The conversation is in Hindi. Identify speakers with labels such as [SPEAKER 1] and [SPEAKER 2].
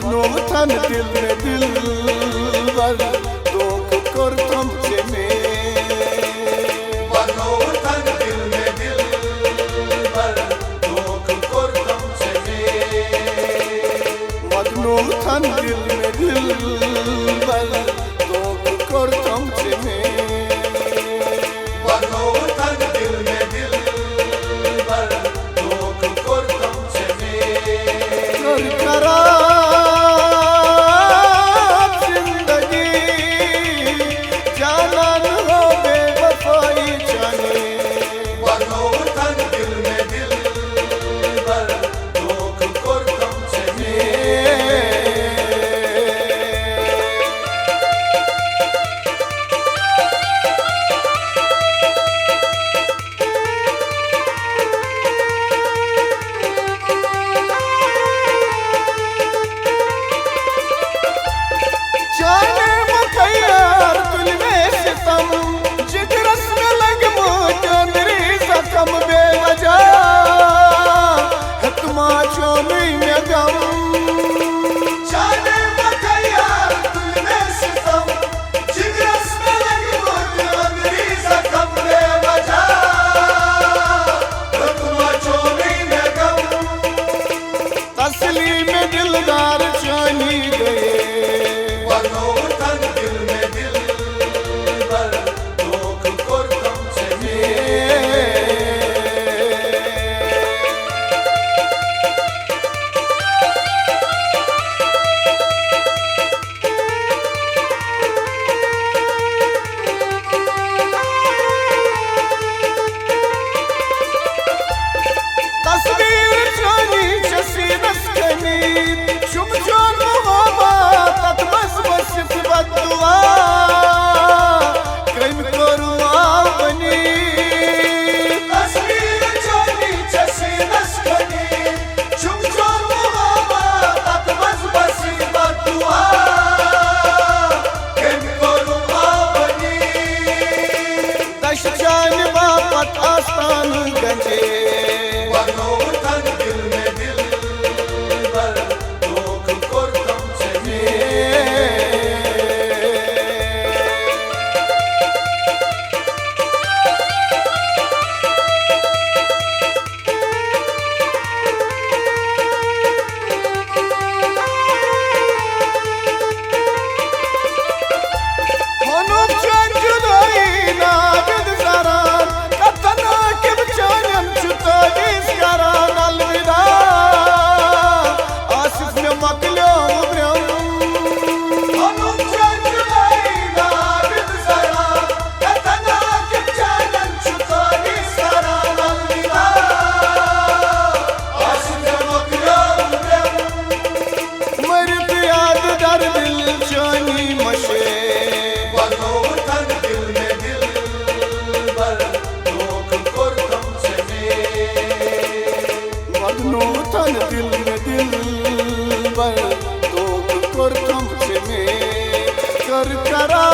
[SPEAKER 1] वदनो थन दिल में दिल वर दोख कर तुम से
[SPEAKER 2] वदनो थन दिल में दिल वर दोख कर तुम से
[SPEAKER 1] वदनो थन दिल में दिल वर दोख कर तुम से
[SPEAKER 2] वदनो थन दिल में दिल वर दोख कर तुम से
[SPEAKER 1] कर करा जिंदगी जाना न हो बेवफाई जाने
[SPEAKER 2] वदनो थन दिल में दिल वर दोख कर तुम से
[SPEAKER 1] जाने मुखैयार तुल में सितम जिगरस में लग मोटा मेरी जख्म बेवजह हतमा चोनी में गम
[SPEAKER 2] जाने मुखैयार तुल में सितम जिगरस में लगी मोटी मेरी जख्म बेवजह हतमा चोनी में गम
[SPEAKER 1] तसली में दिलदार जानी गए
[SPEAKER 2] वदनो थन दिल में दिल वर दोख कर तुम से
[SPEAKER 1] तस्वीर जानी चसीनस कनी चुप जान मोहब्बत तत बस बस बदुआ कम करू बनी
[SPEAKER 2] तस्वीर जानी चसी नस्खनी चुप चोर मोहब्बत तत बस बस बदुआ केम करूं बनी
[SPEAKER 1] दश जान बापत आस्तान गंजे
[SPEAKER 2] वदनो थन दिल में दिल वर दोख कर तुम से
[SPEAKER 1] हनुम जान जुदाई ना बिद जरान कतना के बचानम चुताई करान अलविदा आसिफ में मकलो ब्रम
[SPEAKER 2] हनुम जान जुदाई ना बिद जरा कतना के चानन चुकानी सारा अलविदा आसिफ मखलूम ब्रह्म
[SPEAKER 1] मरत याद दर दिल जानी मशे
[SPEAKER 2] वदनो थन दिल में दिल वर दोख कर तुम से
[SPEAKER 1] वदनो थन दिल में दिल वर दोख कर तुम से कर करा